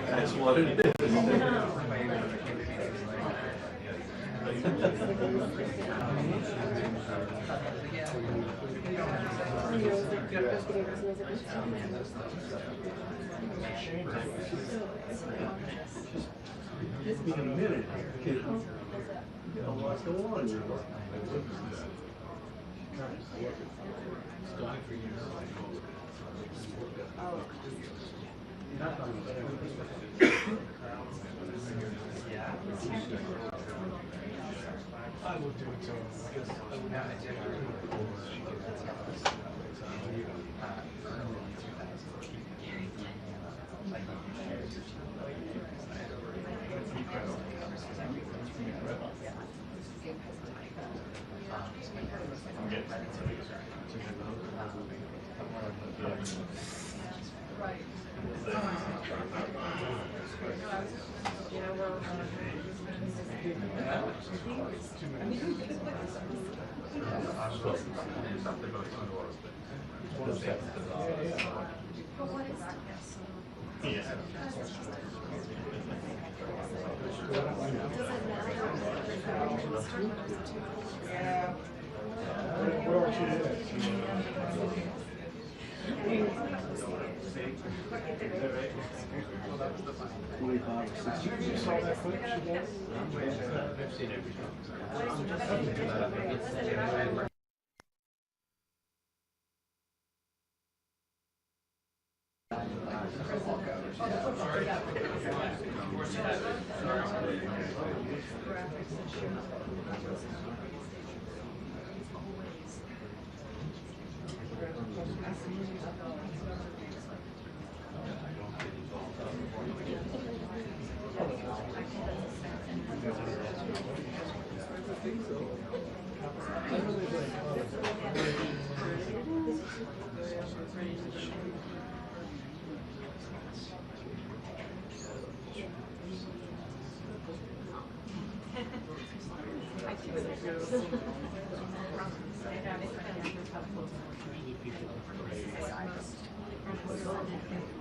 That's what it is. Just be a minute. What's going on? I would do it too. I would not take her You saw that footage again? I've seen everything.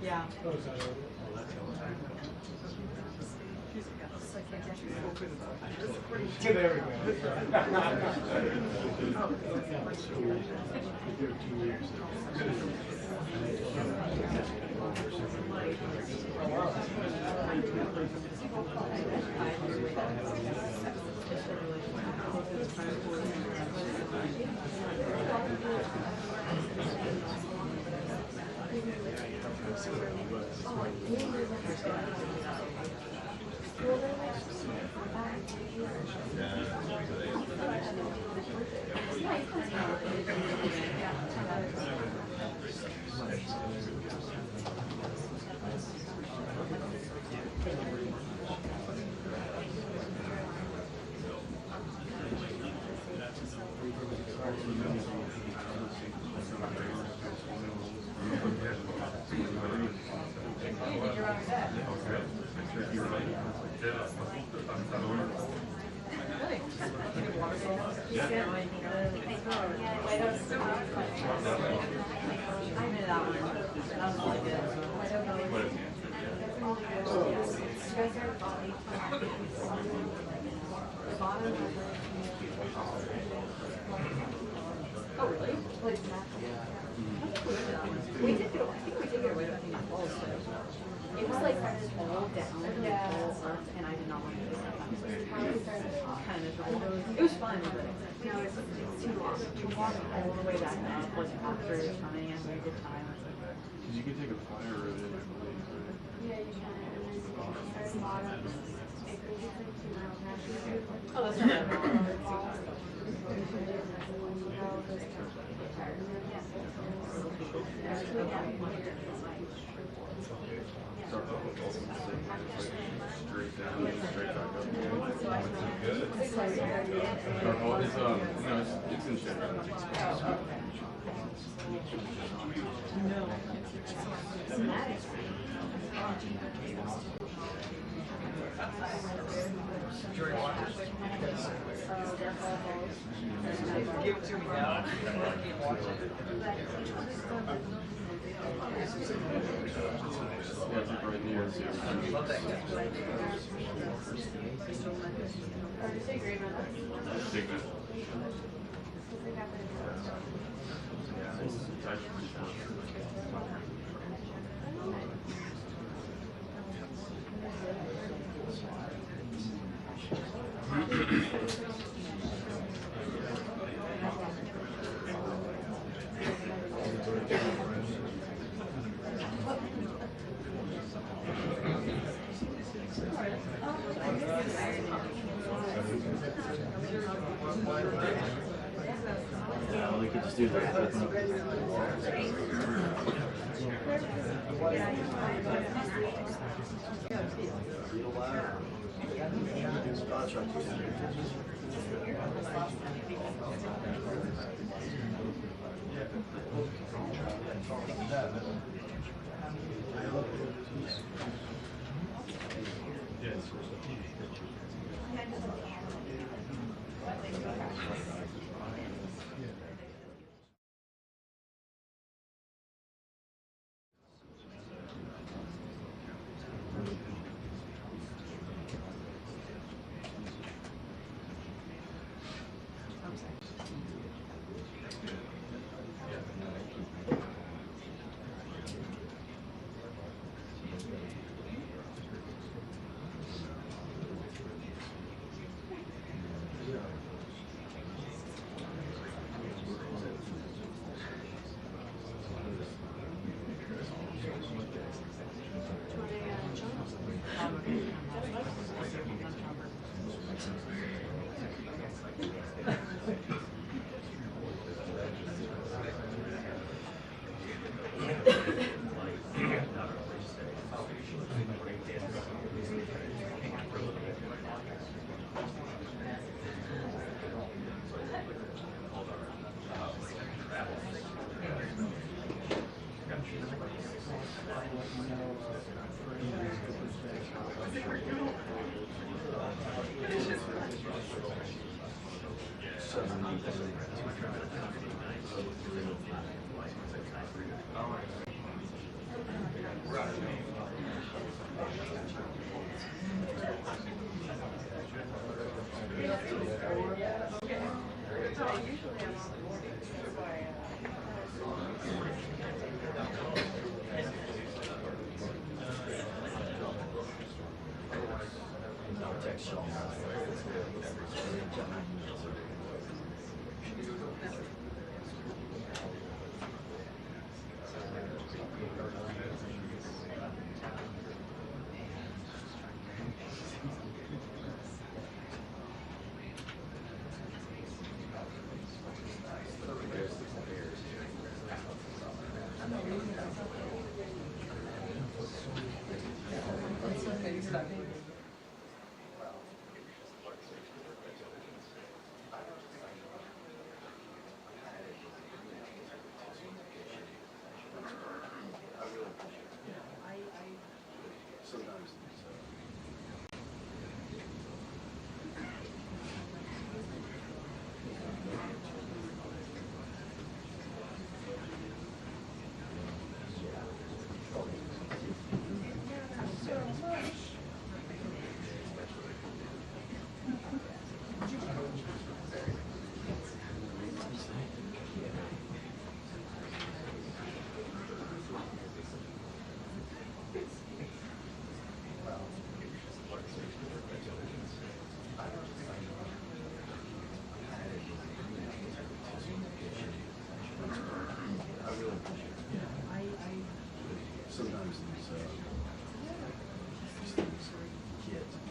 Yeah. There we go. Oh, really? Like, we did go, I think we did get away with it. It was like all down, and I did not want to do that. Kind of miserable. It was fun, but no, it's too long. To walk all the way back up, like after turning and we did time. You can take a flyer route in, I believe, right? Yeah, you can. There's a lot of, Oh, that's right. Start off with all the things, straight down and straight back up. Oh, it's, no, it's in shape. Give it to me now. Keep watching. Yeah, it's like right near it. Love that guy. Big man. Yeah, it's actually pretty fun. Yeah, we could just do that. Sometimes these things get.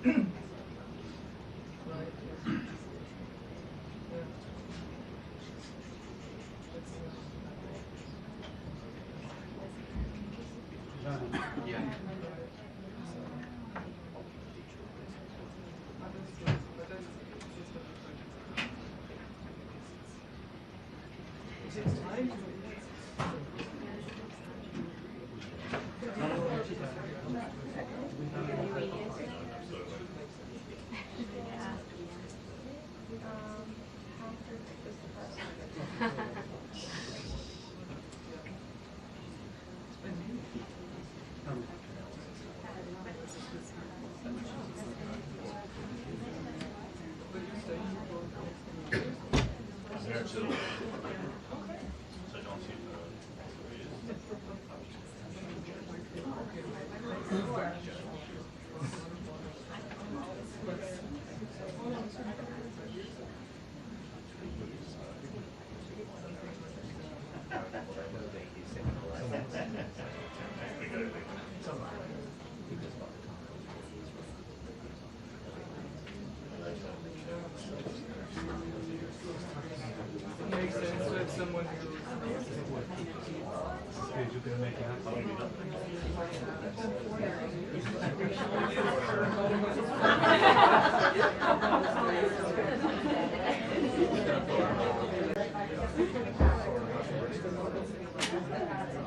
Yeah. Makes sense to have someone who You're gonna make it happen.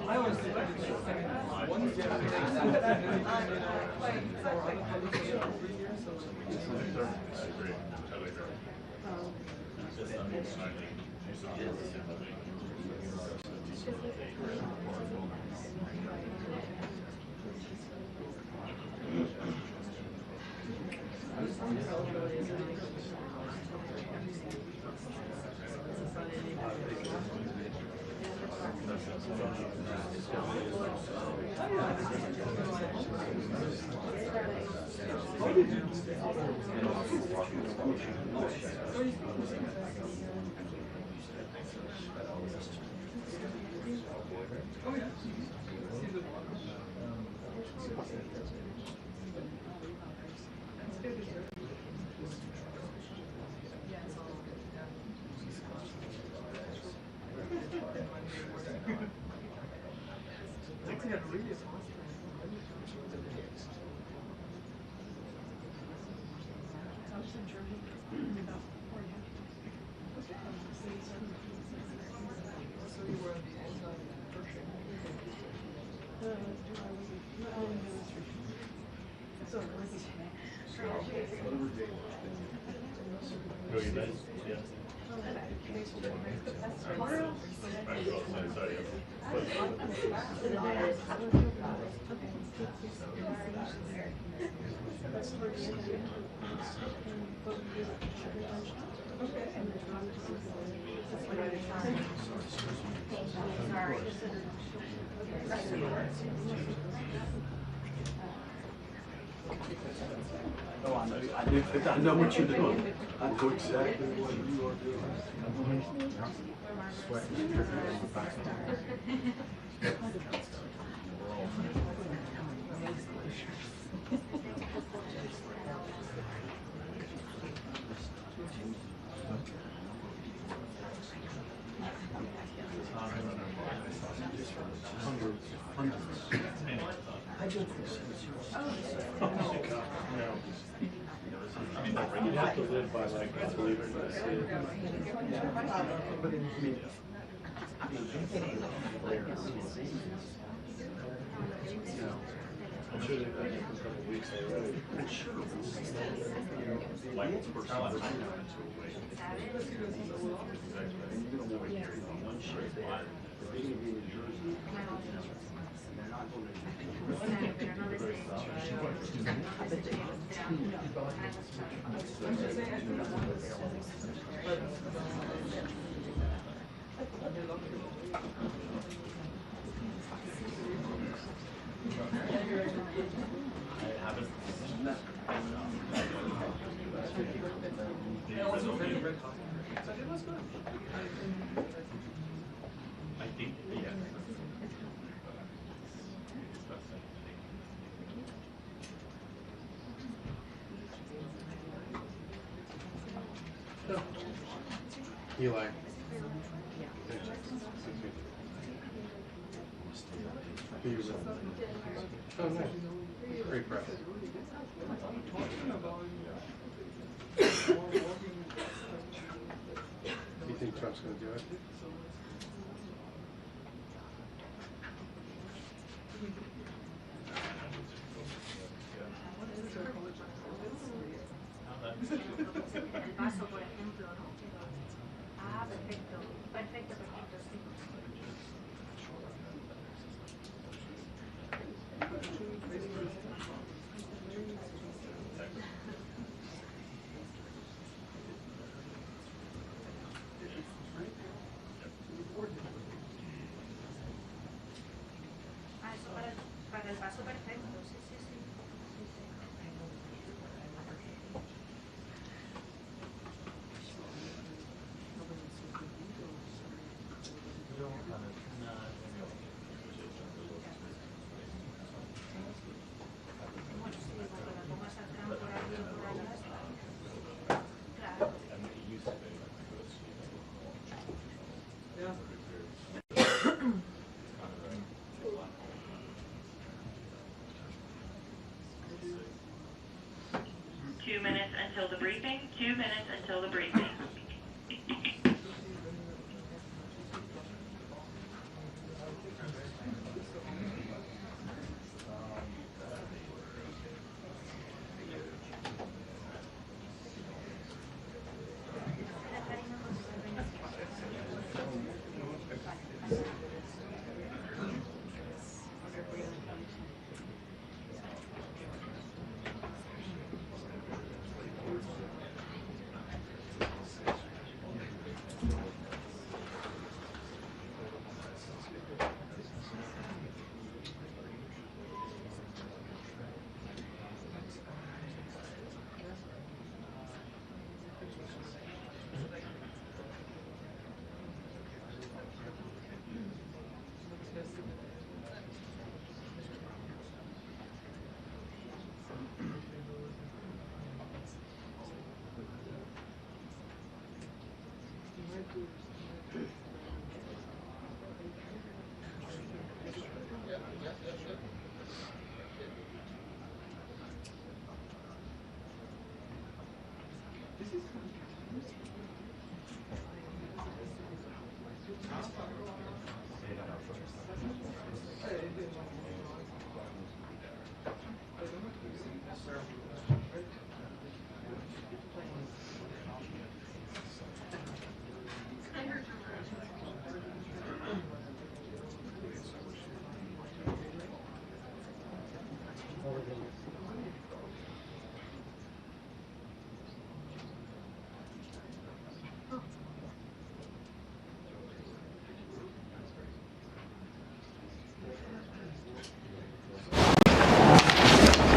I always think one Oh, I know what you're doing. I know exactly what you are doing. You have to live by like believe it or see it. I'm sure they've had it for a couple of weeks already. Like, we're kind of into a way. You're gonna want to hear one straight line. If you're gonna be in Jersey, they're not going I think, yeah. Eli. Oh, nice. Great press. You think Trump's going to do it? El vaso, por ejemplo, ¿no? Ah, perfecto. Perfecto, perfecto, sí. Ah, eso para el vaso perfecto, sí, sí, sí. Claro. 2 minutes until the briefing. 2 minutes until the briefing.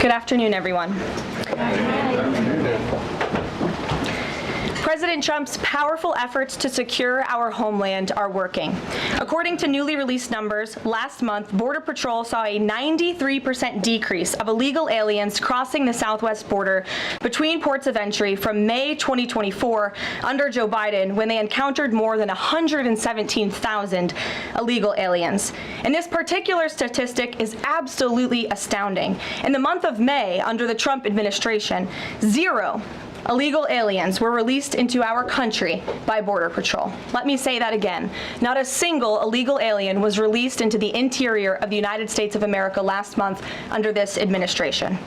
Good afternoon, everyone. President Trump's powerful efforts to secure our homeland are working. According to newly released numbers, last month, Border Patrol saw a 93% decrease of illegal aliens crossing the southwest border between ports of entry from May 2024 under Joe Biden, when they encountered more than 117,000 illegal aliens. And this particular statistic is absolutely astounding. In the month of May, under the Trump administration, 0 illegal aliens were released into our country by Border Patrol. Let me say that again. Not a single illegal alien was released into the interior of the United States of America last month under this administration.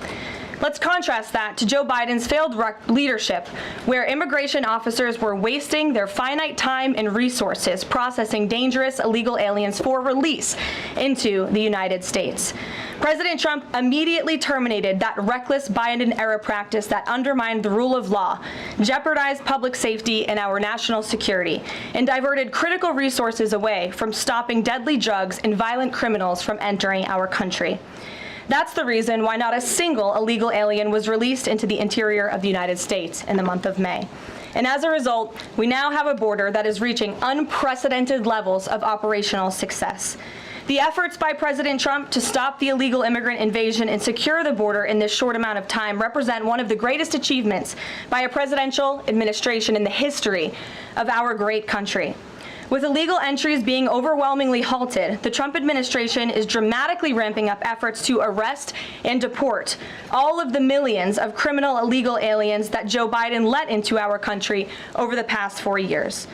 Let's contrast that to Joe Biden's failed leadership, where immigration officers were wasting their finite time and resources processing dangerous illegal aliens for release into the United States. President Trump immediately terminated that reckless Biden-era practice that undermined the rule of law, jeopardized public safety and our national security, and diverted critical resources away from stopping deadly drugs and violent criminals from entering our country. That's the reason why not a single illegal alien was released into the interior of the United States in the month of May. And as a result, we now have a border that is reaching unprecedented levels of operational success. The efforts by President Trump to stop the illegal immigrant invasion and secure the border in this short amount of time represent one of the greatest achievements by a presidential administration in the history of our great country. With illegal entries being overwhelmingly halted, the Trump administration is dramatically ramping up efforts to arrest and deport all of the millions of criminal illegal aliens that Joe Biden let into our country over the past 4 years.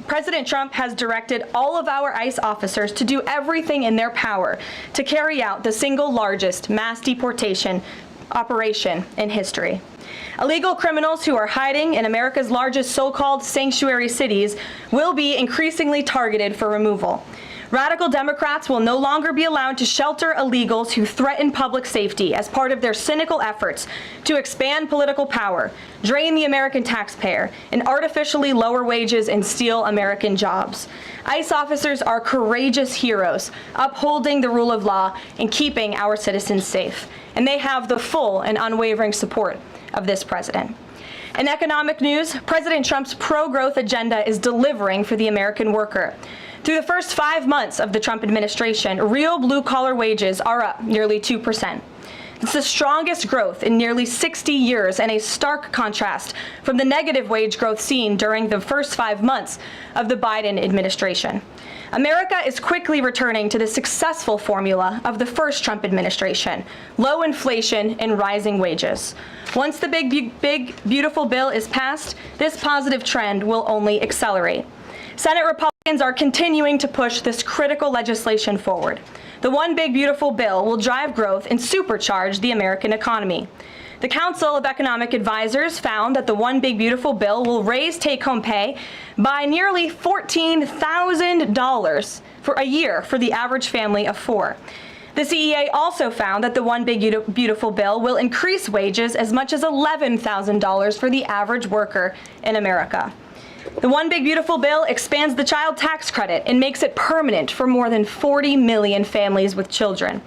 President Trump has directed all of our ICE officers to do everything in their power to carry out the single largest mass deportation operation in history. Illegal criminals who are hiding in America's largest so-called sanctuary cities will be increasingly targeted for removal. Radical Democrats will no longer be allowed to shelter illegals who threaten public safety as part of their cynical efforts to expand political power, drain the American taxpayer, and artificially lower wages and steal American jobs. ICE officers are courageous heroes, upholding the rule of law and keeping our citizens safe. And they have the full and unwavering support of this president. In economic news, President Trump's pro-growth agenda is delivering for the American worker. Through the first 5 months of the Trump administration, real blue-collar wages are up nearly 2%. It's the strongest growth in nearly 60 years and a stark contrast from the negative wage growth seen during the first 5 months of the Biden administration. America is quickly returning to the successful formula of the first Trump administration: low inflation and rising wages. Once the big, beautiful bill is passed, this positive trend will only accelerate. Senate Republicans are continuing to push this critical legislation forward. The One Big Beautiful Bill will drive growth and supercharge the American economy. The Council of Economic Advisors found that the One Big Beautiful Bill will raise take-home pay by nearly $14,000 for a year for the average family of 4. The CEA also found that the One Big Beautiful Bill will increase wages as much as $11,000 for the average worker in America. The One Big Beautiful Bill expands the child tax credit and makes it permanent for more than 40 million families with children.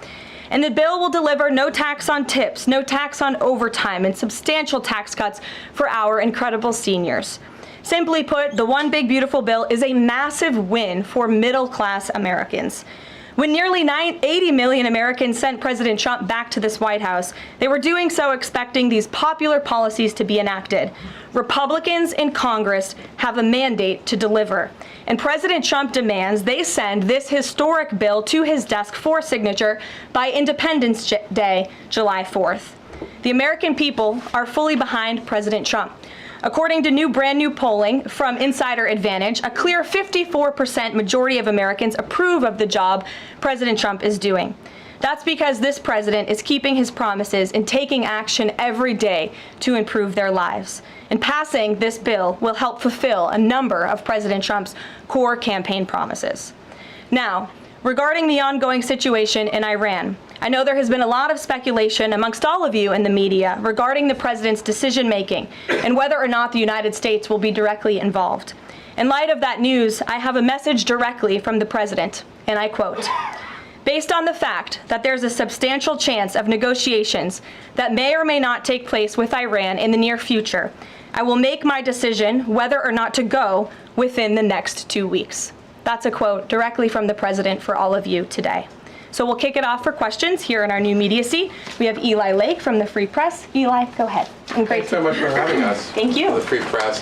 And the bill will deliver no tax on tips, no tax on overtime, and substantial tax cuts for our incredible seniors. Simply put, the One Big Beautiful Bill is a massive win for middle-class Americans. When nearly 80 million Americans sent President Trump back to this White House, they were doing so expecting these popular policies to be enacted. Republicans in Congress have a mandate to deliver, and President Trump demands they send this historic bill to his desk for signature by Independence Day, July 4th. The American people are fully behind President Trump. According to brand new polling from Insider Advantage, a clear 54% majority of Americans approve of the job President Trump is doing. That's because this president is keeping his promises and taking action every day to improve their lives. And passing this bill will help fulfill a number of President Trump's core campaign promises. Now, regarding the ongoing situation in Iran, I know there has been a lot of speculation amongst all of you in the media regarding the president's decision-making and whether or not the United States will be directly involved. In light of that news, I have a message directly from the president, and I quote, "Based on the fact that there's a substantial chance of negotiations that may or may not take place with Iran in the near future, I will make my decision whether or not to go within the next 2 weeks." That's a quote directly from the president for all of you today. So we'll kick it off for questions here in our new media seat. We have Eli Lake from the Free Press. Eli, go ahead. And great. Thanks so much for having us. Thank you. The Free Press.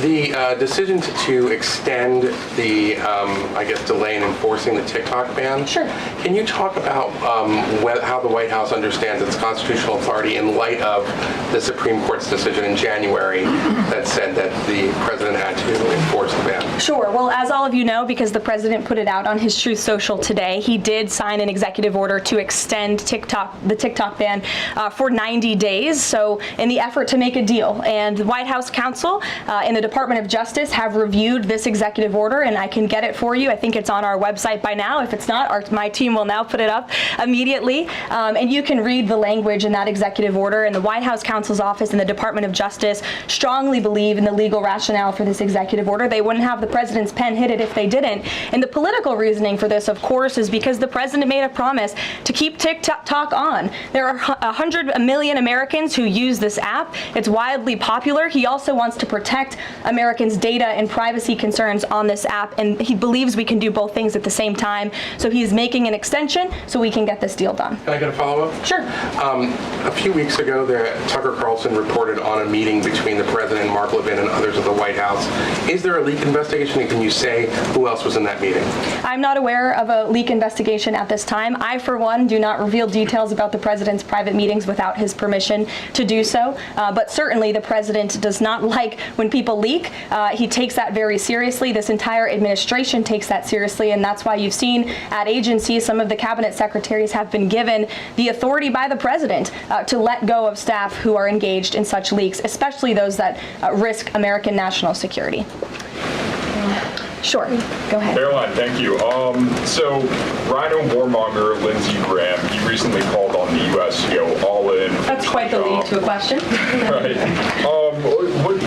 The decision to extend the, delay in enforcing the TikTok ban. Sure. Can you talk about how the White House understands its constitutional authority in light of the Supreme Court's decision in January that said that the president had to enforce the ban? Sure. Well, as all of you know, because the president put it out on his Truth Social today, he did sign an executive order to extend the TikTok ban for 90 days. So in the effort to make a deal, and the White House counsel in the Department of Justice have reviewed this executive order, and I can get it for you. I think it's on our website by now. If it's not, my team will now put it up immediately. And you can read the language in that executive order. And the White House counsel's office and the Department of Justice strongly believe in the legal rationale for this executive order. They wouldn't have have the president's pen hit it if they didn't. And the political reasoning for this, of course, is because the president made a promise to keep TikTok on. There are 100 million Americans who use this app. It's widely popular. He also wants to protect Americans' data and privacy concerns on this app, and he believes we can do both things at the same time. So he's making an extension so we can get this deal done. Can I get a follow-up? Sure. A few weeks ago, Tucker Carlson reported on a meeting between the president, Mark Levin, and others at the White House. Is there a leak investigation, and can you say who else was in that meeting? I'm not aware of a leak investigation at this time. I, for one, do not reveal details about the president's private meetings without his permission to do so. But certainly the president does not like when people leak. He takes that very seriously. This entire administration takes that seriously, and that's why you've seen at agencies some of the cabinet secretaries have been given the authority by the president to let go of staff who are engaged in such leaks, especially those that risk American national security. Sure, go ahead. Karoline, thank you. So Rhino warmonger Lindsey Graham, he recently called on the U.S. to go all in. That's quite the lead to a question. Right.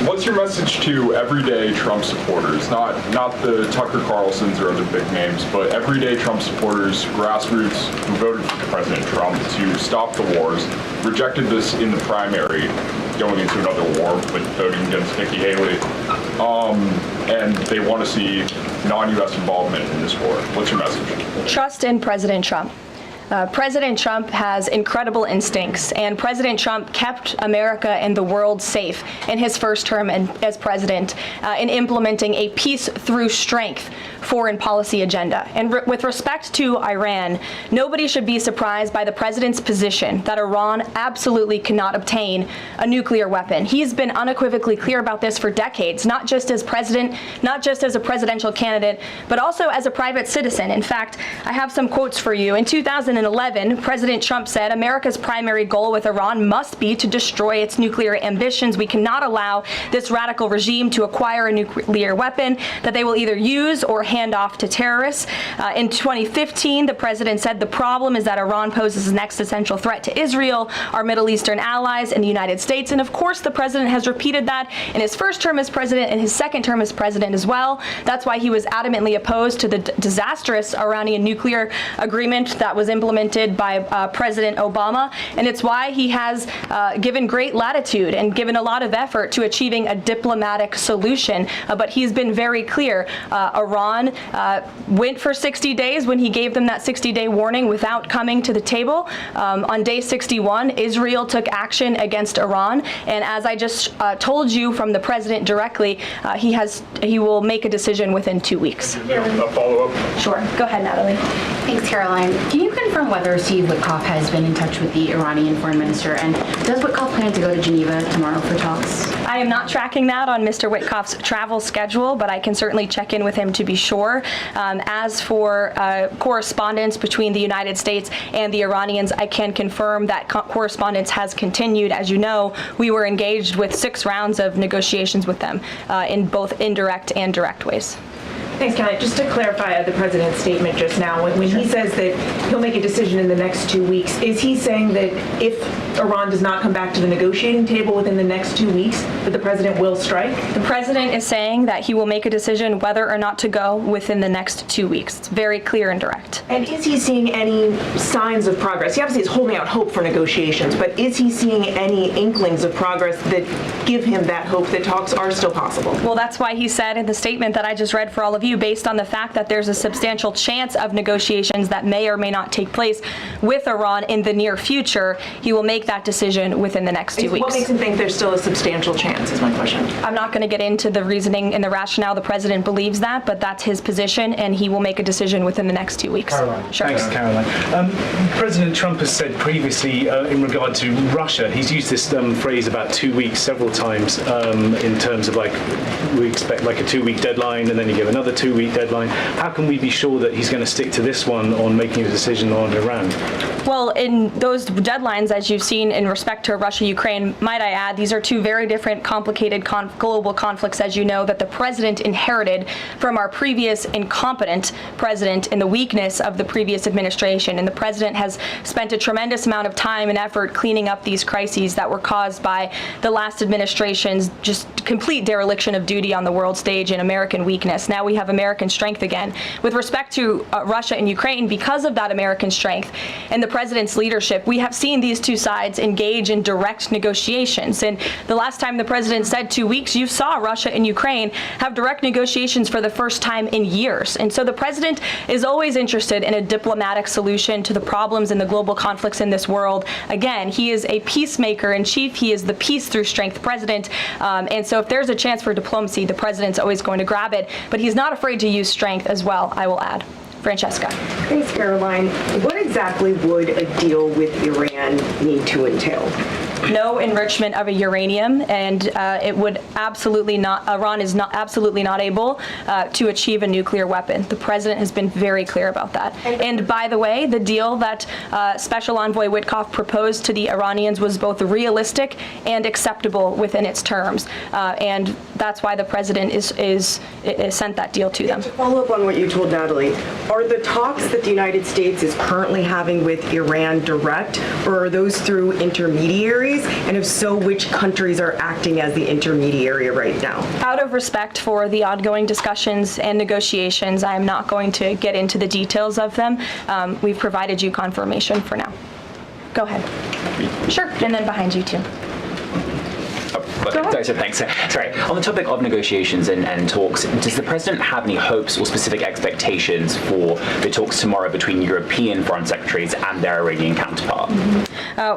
What's your message to everyday Trump supporters? Not the Tucker Carlsons or other big names, but everyday Trump supporters, grassroots who voted for President Trump to stop the wars, rejected this in the primary, going into another war with voting against Nikki Haley, and they want to see non-U.S. involvement in this war. What's your message? Trust in President Trump. President Trump has incredible instincts, and President Trump kept America and the world safe in his first term as president in implementing a peace through strength foreign policy agenda. And with respect to Iran, nobody should be surprised by the president's position that Iran absolutely cannot obtain a nuclear weapon. He's been unequivocally clear about this for decades, not just as president, not just as a presidential candidate, but also as a private citizen. In fact, I have some quotes for you. In 2011, President Trump said, "America's primary goal with Iran must be to destroy its nuclear ambitions. We cannot allow this radical regime to acquire a nuclear weapon that they will either use or hand off to terrorists." In 2015, the president said the problem is that Iran poses an existential threat to Israel, our Middle Eastern allies, and the United States. And of course, the president has repeated that in his first term as president and his second term as president as well. That's why he was adamantly opposed to the disastrous Iranian nuclear agreement that was implemented by President Obama. And it's why he has given great latitude and given a lot of effort to achieving a diplomatic solution. But he's been very clear. Iran went for 60 days when he gave them that 60-day warning without coming to the table. On day 61, Israel took action against Iran. And as I just told you from the president directly, he will make a decision within 2 weeks. A follow-up? Sure. Go ahead, Natalie. Thanks, Caroline. Can you confirm whether Steve Witkoff has been in touch with the Iranian foreign minister? And does Witkoff plan to go to Geneva tomorrow for talks? I am not tracking that on Mr. Witkoff's travel schedule, but I can certainly check in with him to be sure. As for correspondence between the United States and the Iranians, I can confirm that correspondence has continued. As you know, we were engaged with 6 rounds of negotiations with them in both indirect and direct ways. Thanks, Kelly. Just to clarify the president's statement just now, when he says that he'll make a decision in the next 2 weeks, is he saying that if Iran does not come back to the negotiating table within the next 2 weeks, that the president will strike? The president is saying that he will make a decision whether or not to go within the next 2 weeks. It's very clear and direct. And is he seeing any signs of progress? He obviously is holding out hope for negotiations, but is he seeing any inklings of progress that give him that hope that talks are still possible? Well, that's why he said in the statement that I just read for all of you, based on the fact that there's a substantial chance of negotiations that may or may not take place with Iran in the near future, he will make that decision within the next 2 weeks. What makes him think there's still a substantial chance, is my question. I'm not going to get into the reasoning and the rationale. The president believes that, but that's his position, and he will make a decision within the next 2 weeks. Karoline. Sure. Thanks, Karoline. President Trump has said previously in regard to Russia, he's used this phrase about 2 weeks several times in terms of like, we expect like a 2-week deadline and then you give another 2-week deadline. How can we be sure that he's going to stick to this one on making a decision on Iran? Well, in those deadlines, as you've seen seen in respect to Russia-Ukraine, might I add, these are two very different, complicated global conflicts, as you know, that the president inherited from our previous incompetent president and the weakness of the previous administration. And the president has spent a tremendous amount of time and effort cleaning up these crises that were caused by the last administration's just complete dereliction of duty on the world stage and American weakness. Now we have American strength again. With respect to Russia and Ukraine, because of that American strength and the president's leadership, we have seen these two sides engage in direct negotiations. And the last time the president said 2 weeks, you saw Russia and Ukraine have direct negotiations for the first time in years. And so the president is always interested in a diplomatic solution to the problems and the global conflicts in this world. Again, he is a peacemaker in chief. He is the peace through strength president. And so if there's a chance for diplomacy, the president's always going to grab it. But he's not afraid to use strength as well, I will add. Francesca. Thanks, Caroline. What exactly would a deal with Iran need to entail? No enrichment of uranium, and it would absolutely not, Iran is not absolutely not able to achieve a nuclear weapon. The president has been very clear about that. And by the way, the deal that Special Envoy Witkoff proposed to the Iranians was both realistic and acceptable within its terms. And that's why the president is sent that deal to them. To follow up on what you told Natalie, are the talks that the United States is currently having with Iran direct, or are those through intermediaries? And if so, which countries are acting as the intermediary right now? Out of respect for the ongoing discussions and negotiations, I am not going to get into the details of them. We've provided you confirmation for now. Go ahead. Sure, and then behind you too. Sorry, thanks. Sorry. On the topic of negotiations and talks, does the president have any hopes or specific expectations for the talks tomorrow between European foreign secretaries and their Iranian counterpart?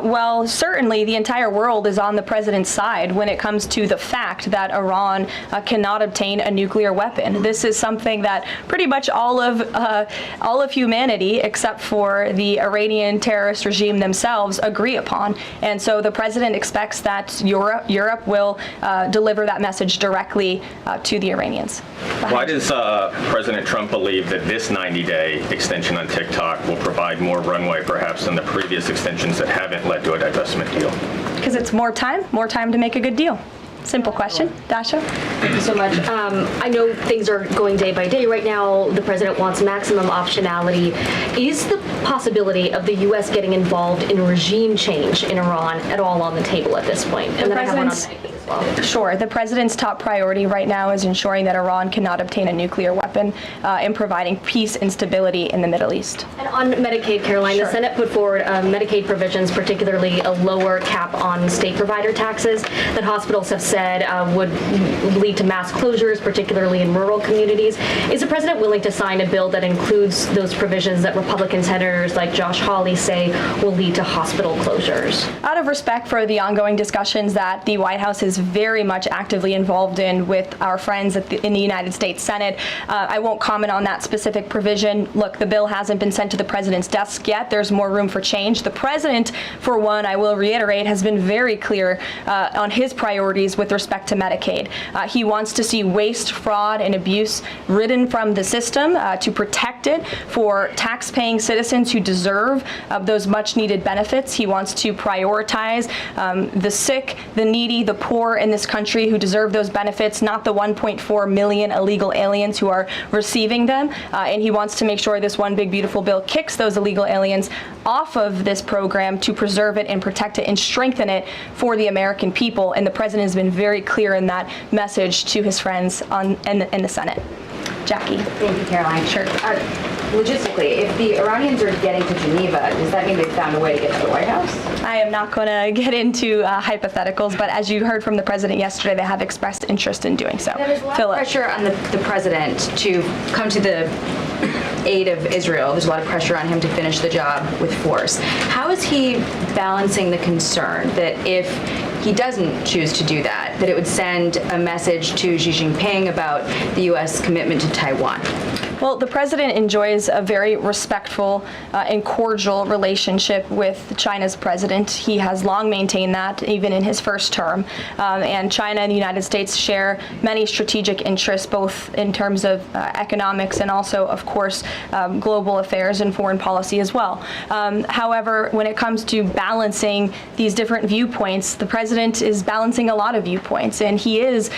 Well, certainly the entire world is on the president's side when it comes to the fact that Iran cannot obtain a nuclear weapon. This is something that pretty much all of humanity, except for the Iranian terrorist regime themselves, agree upon. And so the president expects that Europe will deliver that message directly to the Iranians. Why does President Trump believe that this 90-day extension on TikTok will provide more runway perhaps than the previous extensions that haven't led to a divestment deal? Because it's more time to make a good deal. Simple question. Dasha? Thank you so much. I know things are going day by day right now. The president wants maximum optionality. Is the possibility of the U.S. getting involved in regime change in Iran at all on the table at this point? And then I have one on banking as well. Sure. The president's top priority right now is ensuring that Iran cannot obtain a nuclear weapon and providing peace and stability in the Middle East. And on Medicaid, Caroline, Sure. The Senate put forward Medicaid provisions, particularly a lower cap on state provider taxes that hospitals have said would lead to mass closures, particularly in rural communities. Is the president willing to sign a bill that includes those provisions that Republican senators like Josh Hawley say will lead to hospital closures? Out of respect for the ongoing discussions that the White House is very much actively involved in with our friends in the United States Senate, I won't comment on that specific provision. Look, the bill hasn't been sent to the president's desk yet. There's more room for change. The president, for one, I will reiterate, has been very clear on his priorities with respect to Medicaid. He wants to see waste, fraud, and abuse ridden from the system to protect it for tax-paying citizens who deserve those much-needed benefits. He wants to prioritize the sick, the needy, the poor in this country who deserve those benefits, not the 1.4 million illegal aliens who are receiving them. And he wants to make sure this one big beautiful bill kicks those illegal aliens off of this program to preserve it and protect it and strengthen it for the American people. And the president has been very clear in that message to his friends in the Senate. Jackie. Thank you, Caroline. Sure. Logistically, if the Iranians are getting to Geneva, does that mean they've found a way to get to the White House? I am not going to get into hypotheticals, but as you heard from the president yesterday, they have expressed interest in doing so. There's a lot of pressure on the president to come to the aid of Israel. There's a lot of pressure on him to finish the job with force. How is he balancing the concern that if he doesn't choose to do that, that it would send a message to Xi Jinping about the U.S. commitment to Taiwan? Well, the president enjoys a very respectful and cordial relationship with China's president. He has long maintained that, even in his first term. And China and the United States share many strategic interests, both in terms of economics and also, of course, global affairs and foreign policy as well. However, when it comes to balancing these different viewpoints, the president is balancing a lot of viewpoints, and he is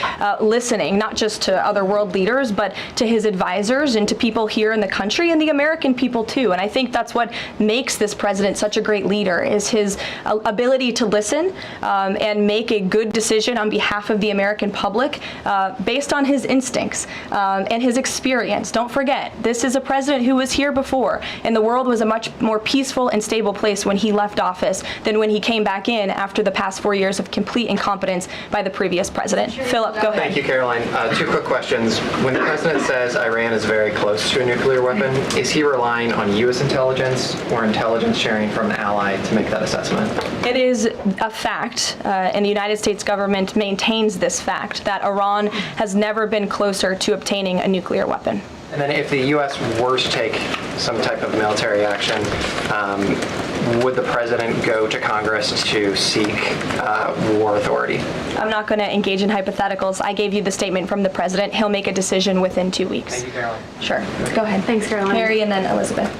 listening not just to other world leaders, but to his advisors and to people here in the country and the American people too. And I think that's what makes this president such a great leader, is his ability to listen and make a good decision on behalf of the American public based on his instincts and his experience. Don't forget, this is a president who was here before, and the world was a much more peaceful and stable place when he left office than when he came back in after the past 4 years of complete incompetence by the previous president. Philip, go ahead. Thank you, Caroline. Two quick questions. When the president says Iran is very close to a nuclear weapon, is he relying on U.S. intelligence or intelligence sharing from an ally to make that assessment? It is a fact, and the United States government maintains this fact, that Iran has never been closer to obtaining a nuclear weapon. And then if the U.S. were to take some type of military action, would the president go to Congress to seek war authority? I'm not going to engage in hypotheticals. I gave you the statement from the president. He'll make a decision within 2 weeks. Thank you, Caroline. Sure. Go ahead. Thanks, Caroline. Mary and then Elizabeth.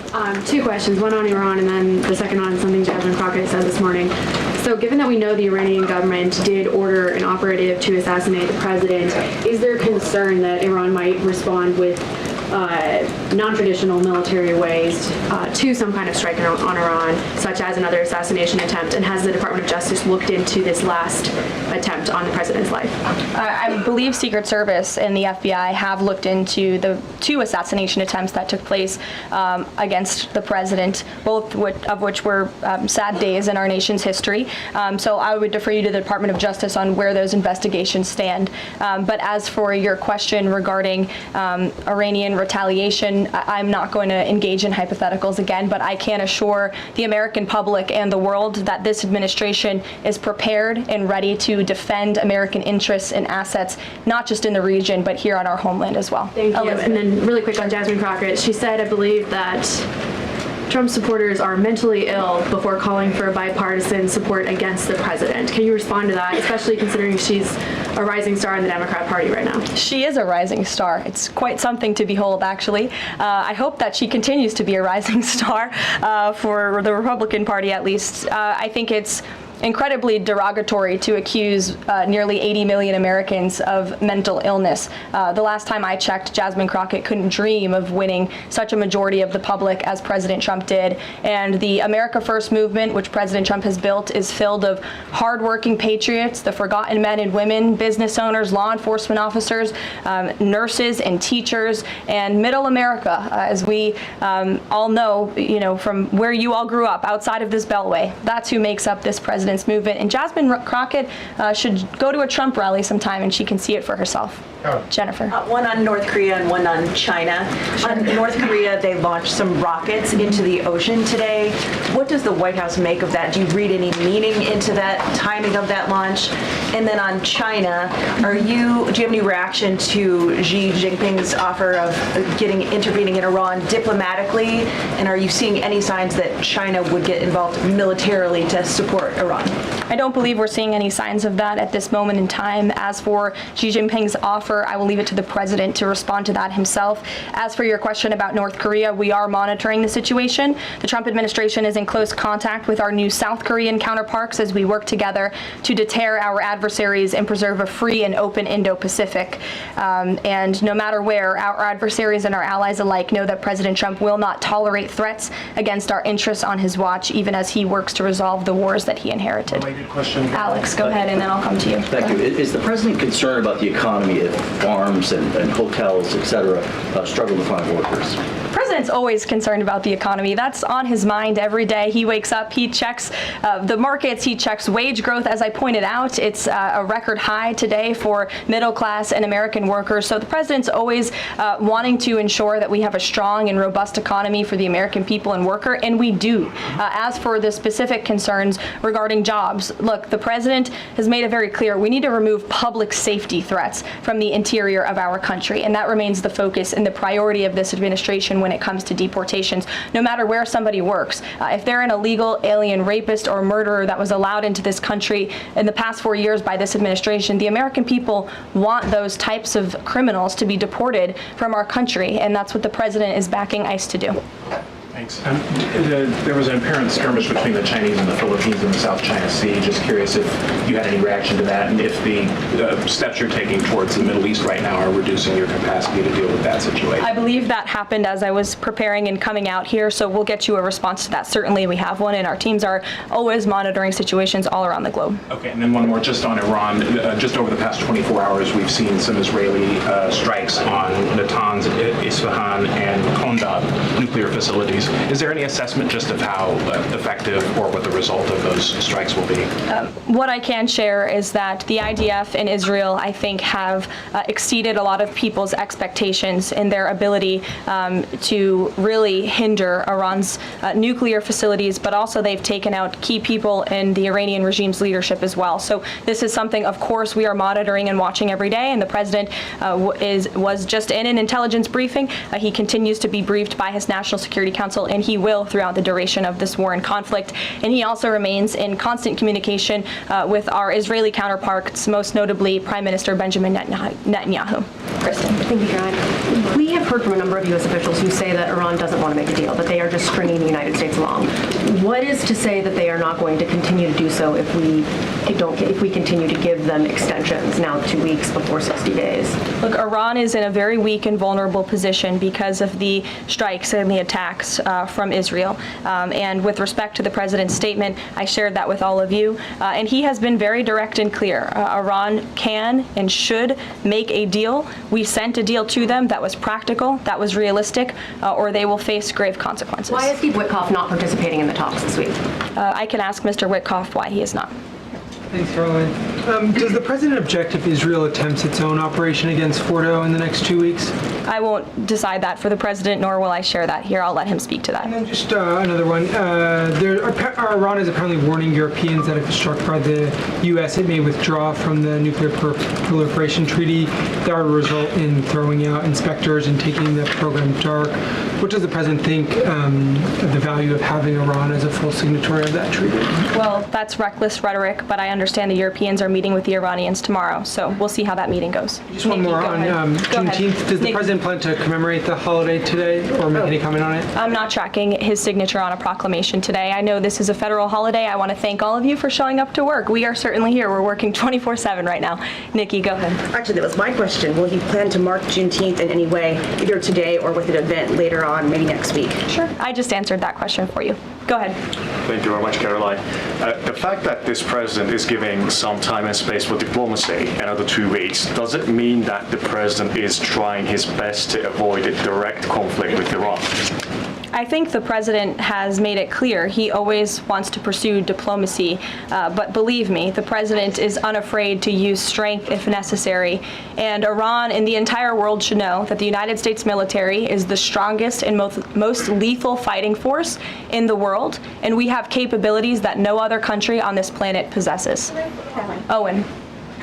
Two questions, one on Iran and then the second on something Jasmine Crockett said this morning. So given that we know the Iranian government did order an operative to assassinate the president, is there concern that Iran might respond with non-traditional military ways to some kind of strike on Iran, such as another assassination attempt? And has the Department of Justice looked into this last attempt on the president's life? I believe Secret Service and the FBI have looked into the 2 assassination attempts that took place against the president, both of which were sad days in our nation's history. So I would defer you to the Department of Justice on where those investigations stand. But as for your question regarding Iranian retaliation, I'm not going to engage in hypotheticals again, but I can assure the American public and the world that this administration is prepared and ready to defend American interests and assets, not just in the region, but here on our homeland as well. Thank you. Elizabeth. And then really quick on Jasmine Crockett, she said, I believe, that Trump supporters are mentally ill before calling for bipartisan support against the president. Can you respond to that, especially considering she's a rising star in the Democrat Party right now? She is a rising star. It's quite something to behold, actually. I hope that she continues to be a rising star for the Republican Party, at least. I think it's incredibly derogatory to accuse nearly 80 million Americans of mental illness. The last time I checked, Jasmine Crockett couldn't dream of winning such a majority of the public as President Trump did. And the America First movement, which President Trump has built, is filled of hardworking patriots, the forgotten men and women, business owners, law enforcement officers, nurses and teachers, and middle America, as we all know, from where you all grew up, outside of this beltway. That's who makes up this president's movement. And Jasmine Crockett should go to a Trump rally sometime and she can see it for herself. Jennifer. One on North Korea and one on China. On North Korea, they launched some rockets into the ocean today. What does the White House make of that? Do you read any meaning into that timing of that launch? And then on China, do you have any reaction to Xi Jinping's offer of intervening in Iran diplomatically? And are you seeing any signs that China would get involved militarily to support Iran? I don't believe we're seeing any signs of that at this moment in time. As for Xi Jinping's offer, I will leave it to the president to respond to that himself. As for your question about North Korea, we are monitoring the situation. The Trump administration is in close contact with our new South Korean counterparts as we work together to deter our adversaries and preserve a free and open Indo-Pacific. And no matter where, our adversaries and our allies alike know that President Trump will not tolerate threats against our interests on his watch, even as he works to resolve the wars that he inherited. Related question. Alex, go ahead, and then I'll come to you. Thank you. Is the president concerned about the economy if farms and hotels, et cetera, struggle to find workers? The president's always concerned about the economy. That's on his mind every day. He wakes up, he checks the markets, he checks wage growth. As I pointed out, it's a record high today for middle class and American workers. So the president's always wanting to ensure that we have a strong and robust economy for the American people and worker, and we do. As for the specific concerns regarding jobs, look, the president has made it very clear we need to remove public safety threats from the interior of our country, and that remains the focus and the priority of this administration when it comes to deportations, no matter where somebody works. If they're an illegal alien rapist or murderer that was allowed into this country in the past 4 years by this administration, the American people want those types of criminals to be deported from our country, and that's what the president is backing ICE to do. Thanks. There was an apparent skirmish between the Chinese and the Philippines in the South China Sea. Just curious if you had any reaction to that, and if the steps you're taking towards the Middle East right now are reducing your capacity to deal with that situation. I believe that happened as I was preparing and coming out here, so we'll get you a response to that. Certainly we have one, and our teams are always monitoring situations all around the globe. Okay, and then one more just on Iran. Just over the past 24 hours, we've seen some Israeli strikes on Natanz, Isfahan, and Kondab nuclear facilities. Is there any assessment just of how effective or what the result of those strikes will be? What I can share is that the IDF and Israel, I think, have exceeded a lot of people's expectations in their ability to really hinder Iran's nuclear facilities, but also they've taken out key people in the Iranian regime's leadership as well. So this is something, of course, we are monitoring and watching every day, and the president was just in an intelligence briefing. He continues to be briefed by his National Security Council, and he will throughout the duration of this war and conflict. And he also remains in constant communication with our Israeli counterparts, most notably Prime Minister Benjamin Netanyahu. Kristen. Thank you, Caroline. We have heard from a number of U.S. officials who say that Iran doesn't want to make a deal, that they are just stringing the United States along. What is to say that they are not going to continue to do so if we continue to give them extensions, now 2 weeks before 60 days? Look, Iran is in a very weak and vulnerable position because of the strikes and the attacks from Israel. And with respect to the president's statement, I shared that with all of you. And he has been very direct and clear. Iran can and should make a deal. We sent a deal to them that was practical, that was realistic, or they will face grave consequences. Why is Steve Witkoff not participating in the talks this week? I can ask Mr. Witkoff why he is not. Thanks, Caroline. Does the president object if Israel attempts its own operation against Fordo in the next 2 weeks? I won't decide that for the president, nor will I share that here. I'll let him speak to that. And then just another one. Iran is apparently warning Europeans that if struck by the U.S., it may withdraw from the nuclear proliferation treaty. That would result in throwing out inspectors and taking the program dark. What does the president think of the value of having Iran as a full signatory of that treaty? Well, that's reckless rhetoric, but I understand the Europeans are meeting with the Iranians tomorrow, so we'll see how that meeting goes. Just one more on Juneteenth. Does the president plan to commemorate the holiday today or make any comment on it? I'm not tracking his signature on a proclamation today. I know this is a federal holiday. I want to thank all of you for showing up to work. We are certainly here. We're working 24/7 right now. Nikki, go ahead. Actually, that was my question. Will he plan to mark Juneteenth in any way, either today or with an event later on, maybe next week? Sure. I just answered that question for you. Go ahead. Thank you very much, Caroline. The fact that this president is giving some time and space for diplomacy, another 2 weeks, does it mean that the president is trying his best to avoid a direct conflict with Iran? I think the president has made it clear he always wants to pursue diplomacy, but believe me, the president is unafraid to use strength if necessary. And Iran and the entire world should know that the United States military is the strongest and most lethal fighting force in the world, and we have capabilities that no other country on this planet possesses. Owen.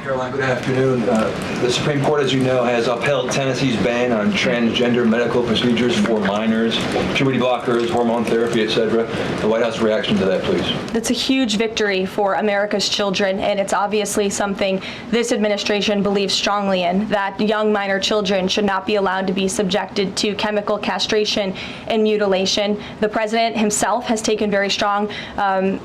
Caroline, good afternoon. The Supreme Court, as you know, has upheld Tennessee's ban on transgender medical procedures for minors, puberty blockers, hormone therapy, etc. The White House reaction to that, please. That's a huge victory for America's children, and it's obviously something this administration believes strongly in, that young minor children should not be allowed to be subjected to chemical castration and mutilation. The president himself has taken very strong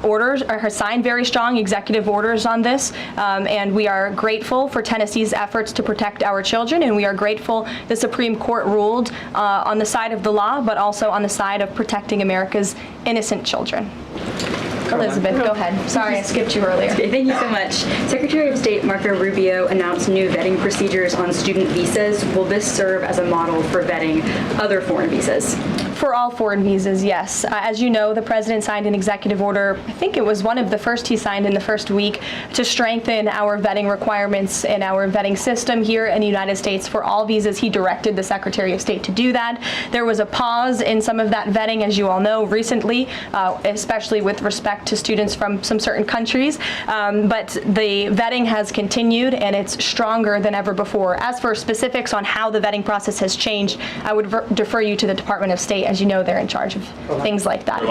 orders, or has signed very strong executive orders on this, and we are grateful for Tennessee's efforts to protect our children, and we are grateful the Supreme Court ruled on the side of the law, but also on the side of protecting America's innocent children. Elizabeth, go ahead. Sorry, I skipped you earlier. Okay, thank you so much. Secretary of State Marco Rubio announced new vetting procedures on student visas. Will this serve as a model for vetting other foreign visas? For all foreign visas, yes. As you know, the president signed an executive order, I think it was one of the first he signed in the first week, to strengthen our vetting requirements and our vetting system here in the United States for all visas. He directed the Secretary of State to do that. There was a pause in some of that vetting, as you all know, recently, especially with respect to students from some certain countries. But the vetting has continued, and it's stronger than ever before. As for specifics on how the vetting process has changed, I would defer you to the Department of State. As you know, they're in charge of things like that.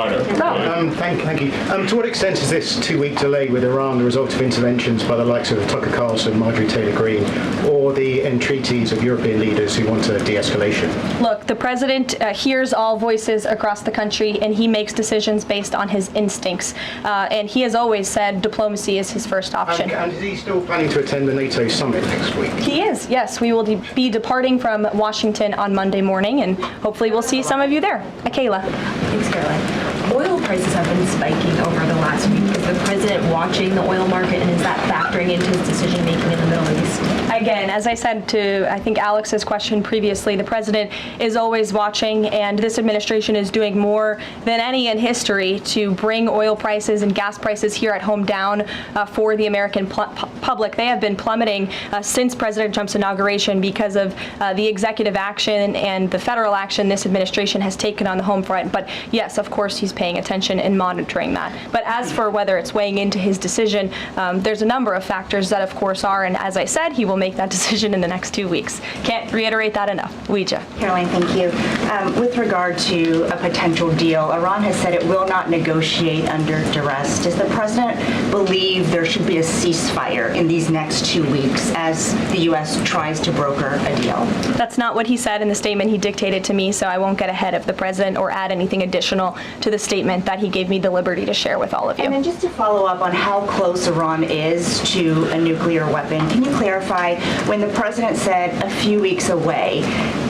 Thank you. To what extent is this 2-week delay with Iran the result of interventions by the likes of Tucker Carlson, Marjorie Taylor Greene, or the entreaties of European leaders who want a de-escalation? Look, the president hears all voices across the country, and he makes decisions based on his instincts. And he has always said diplomacy is his first option. And is he still planning to attend the NATO summit next week? He is, yes. We will be departing from Washington on Monday morning, and hopefully we'll see some of you there. Kayla. Thanks, Caroline. Oil prices have been spiking over the last week. Is the president watching the oil market, and is that factoring into his decision-making in the Middle East? Again, as I said to, I think, Alex's question previously, the president is always watching, and this administration is doing more than any in history to bring oil prices and gas prices here at home down for the American public. They have been plummeting since President Trump's inauguration because of the executive action and the federal action this administration has taken on the home front. But yes, of course, he's paying attention and monitoring that. But as for whether it's weighing into his decision, there's a number of factors that, of course, are, and as I said, he will make that decision in the next 2 weeks. Can't reiterate that enough. Ouija. Caroline, thank you. With regard to a potential deal, Iran has said it will not negotiate under duress. Does the president believe there should be a ceasefire in these next 2 weeks as the U.S. tries to broker a deal? That's not what he said in the statement he dictated to me, so I won't get ahead of the president or add anything additional to the statement that he gave me the liberty to share with all of you. And then just to follow up on how close Iran is to a nuclear weapon, can you clarify, when the president said a few weeks away,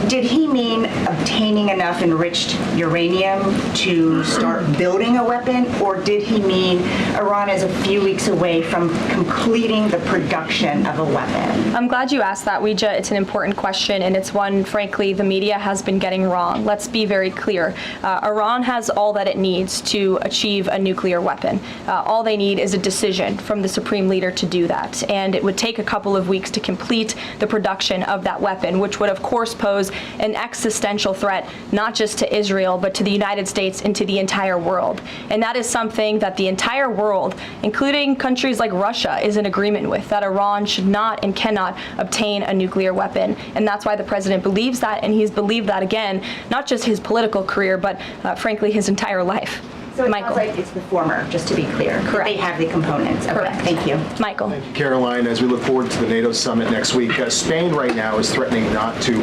did he mean obtaining enough enriched uranium to start building a weapon, or did he mean Iran is a few weeks away from completing the production of a weapon? I'm glad you asked that, Ouija. It's an important question, and it's one, frankly, the media has been getting wrong. Let's be very clear. Iran has all that it needs to achieve a nuclear weapon. All they need is a decision from the supreme leader to do that, and it would take a couple of weeks to complete the production of that weapon, which would, of course, pose an existential threat, not just to Israel, but to the United States and to the entire world. And that is something that the entire world, including countries like Russia, is in agreement with, that Iran should not and cannot obtain a nuclear weapon. And that's why the president believes that, and he's believed that, again, not just his political career, but frankly, his entire life. So it sounds like it's the former, just to be clear. Correct. They have the components. Okay, correct. Thank you. Michael. Thank you, Caroline. As we look forward to the NATO summit next week, Spain right now is threatening not to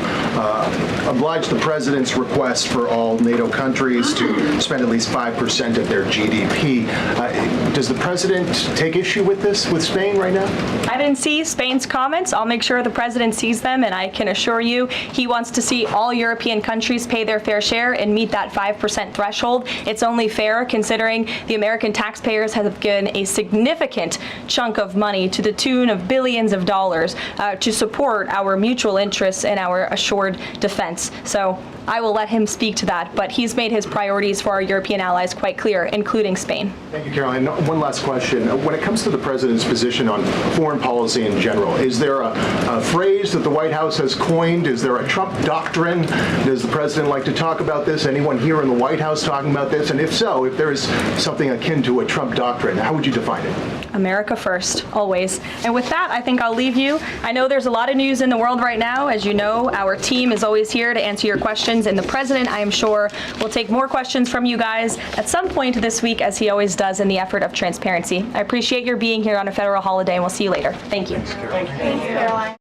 oblige the president's request for all NATO countries to spend at least 5% of their GDP. Does the president take issue with this, with Spain right now? I didn't see Spain's comments. I'll make sure the president sees them, and I can assure you he wants to see all European countries pay their fair share and meet that 5% threshold. It's only fair considering the American taxpayers have given a significant chunk of money to the tune of billions of dollars to support our mutual interests and our assured defense. So I will let him speak to that, but he's made his priorities for our European allies quite clear, including Spain. Thank you, Caroline. One last question. When it comes to the president's position on foreign policy in general, is there a phrase that the White House has coined? Is there a Trump doctrine? Does the president like to talk about this? Anyone here in the White House talking about this? And if so, if there is something akin to a Trump doctrine, how would you define it? America first, always. And with that, I think I'll leave you. I know there's a lot of news in the world right now. As you know, our team is always here to answer your questions, and the president, I am sure, will take more questions from you guys at some point this week, as he always does in the effort of transparency. I appreciate your being here on a federal holiday, and we'll see you later. Thank you. Thank you, Caroline.